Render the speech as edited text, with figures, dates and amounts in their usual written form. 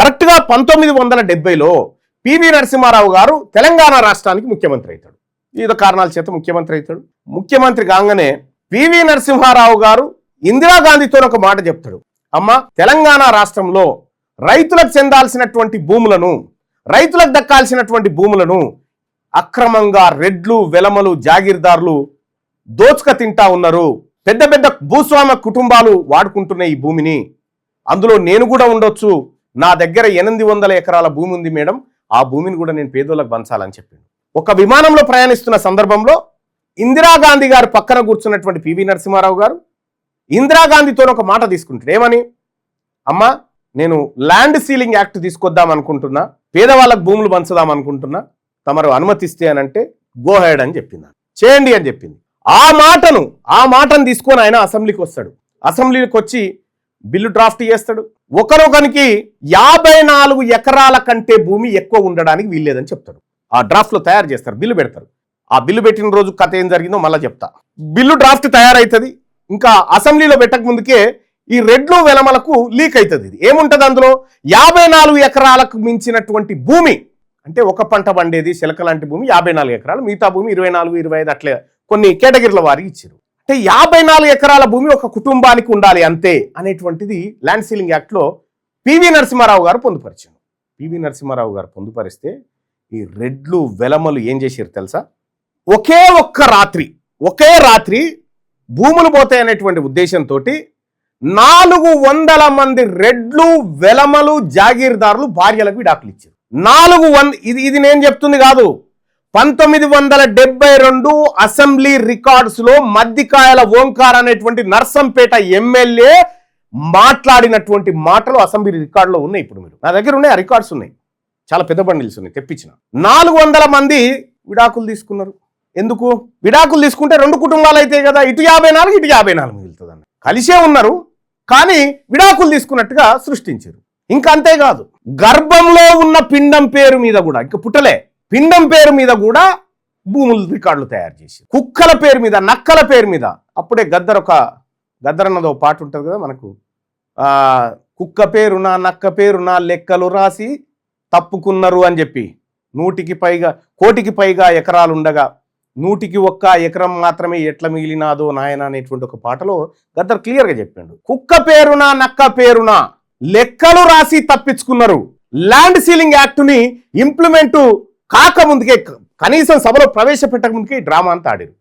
కరెక్ట్గా 1970లో పివి నరసింహారావు గారు తెలంగాణ రాష్ట్రానికి ముఖ్యమంత్రి అవుతాడు. వివిధ కారణాల చేత ముఖ్యమంత్రి అవుతాడు. ముఖ్యమంత్రి కాగానే పివి నరసింహారావు గారు ఇందిరాగాంధీతో ఒక మాట చెప్తాడు. అమ్మ, తెలంగాణ రాష్ట్రంలో రైతులకు చెందాల్సినటువంటి భూములను, రైతులకు దక్కాల్సినటువంటి భూములను అక్రమంగా రెడ్లు, వెలమలు, జాగీర్దారులు దోచుక తింటా ఉన్నారు. పెద్ద పెద్ద భూస్వామ కుటుంబాలు వాడుకుంటున్న ఈ భూమిని, అందులో నేను కూడా ఉండొచ్చు. నా దగ్గర 800 ఎకరాల భూమి ఉంది మేడం, ఆ భూమిని కూడా నేను పేదోళ్ళకు పంచాలని చెప్పిండు. ఒక విమానంలో ప్రయాణిస్తున్న సందర్భంలో ఇందిరాగాంధీ గారు పక్కన కూర్చున్నటువంటి పివి నరసింహారావు గారు ఇందిరాగాంధీతో ఒక మాట తీసుకుంటాడు. ఏమని? అమ్మ, నేను ల్యాండ్ సీలింగ్ యాక్ట్ తీసుకొద్దాం అనుకుంటున్నా, పేదవాళ్ళకు భూములు పంచుదాం అనుకుంటున్నా, తమరు అనుమతిస్తే అని అంటే గో హెడ్ అని చెప్పింది. చేయండి అని చెప్పింది. ఆ మాటను తీసుకొని ఆయన అసెంబ్లీకి వస్తాడు. అసెంబ్లీకి వచ్చి బిల్లు డ్రాఫ్ట్ చేస్తాడు. ఒకరొకరికి 54 ఎకరాల కంటే భూమి ఎక్కువ ఉండడానికి వీల్లేదని చెప్తాడు. ఆ డ్రాఫ్ట్లో తయారు చేస్తారు, బిల్లు పెడతారు. ఆ బిల్లు పెట్టిన రోజు కథ ఏం జరిగిందో మళ్ళీ చెప్తా. బిల్లు డ్రాఫ్ట్ తయారవుతుంది. ఇంకా అసెంబ్లీలో పెట్టక ముందుకే ఈ రెడ్లు వెలమలకు లీక్ అవుతుంది. ఇది ఏముంటుంది అందులో? 54 ఎకరాలకు మించినటువంటి భూమి, అంటే ఒక పంట పండేది శిలక లాంటి భూమి 54 ఎకరాలు, మిగతా భూమి 24, 25 అట్లే కొన్ని కేటగిరీల వారికి ఇచ్చారు. అంటే 54 ఎకరాల భూమి ఒక కుటుంబానికి ఉండాలి అంతే అనేటువంటిది ల్యాండ్ సీలింగ్ యాక్ట్లో పివి నరసింహారావు గారు పొందుపరిచారు. పివి నరసింహారావు గారు పొందుపరిస్తే ఈ రెడ్లు వెలమలు ఏం చేశారు తెలుసా? ఒకే రాత్రి భూములు పోతాయి అనేటువంటి ఉద్దేశంతో 400 మంది రెడ్లు, వెలమలు, జాగీర్దారులు భార్యలకు విడాకులు ఇచ్చారు. 400. ఇది నేను చెప్తుంది కాదు. 1972 అసెంబ్లీ రికార్డ్స్ లో మద్దికాయల ఓంకార్ అనేటువంటి నర్సంపేట ఎమ్మెల్యే మాట్లాడినటువంటి మాటలు అసెంబ్లీ రికార్డులో ఉన్నాయి. ఇప్పుడు మీరు నా దగ్గర ఉన్నాయి, ఆ రికార్డ్స్ ఉన్నాయి, చాలా పెద్ద బండిల్స్ ఉన్నాయి, తెప్పించిన. 400 మంది విడాకులు తీసుకున్నారు. ఎందుకు విడాకులు తీసుకుంటే 2 కుటుంబాలు అయితే కదా, ఇటు 54 ఇటు 54 మిగులుతుందని కలిసే ఉన్నారు, కానీ విడాకులు తీసుకున్నట్టుగా సృష్టించారు. ఇంకా అంతేకాదు, గర్భంలో ఉన్న పిండం పేరు మీద కూడా, ఇంకా పుట్టలే పిండం పేరు మీద కూడా భూములు రికార్డులు తయారు చేసి, కుక్కల పేరు మీద, నక్కల పేరు మీద. అప్పుడే గద్దరన్నదో పాట ఉంటుంది కదా మనకు, కుక్క పేరున నక్క పేరున లెక్కలు రాసి తప్పుకున్నారు అని చెప్పి, 100కి పైగా ఎకరాలు ఉండగా 101 ఎకరం మాత్రమే ఎట్లా మిగిలినాదో నాయన అనేటువంటి ఒక పాటలో గద్దర్ క్లియర్గా చెప్పాడు. కుక్క పేరున నక్క పేరున లెక్కలు రాసి తప్పించుకున్నారు. ల్యాండ్ సీలింగ్ యాక్ట్ని ఇంప్లిమెంట్ కాకముందుకే, కనీసం సభలో ప్రవేశపెట్టక ముందుకే డ్రామా అంతా ఆడారు.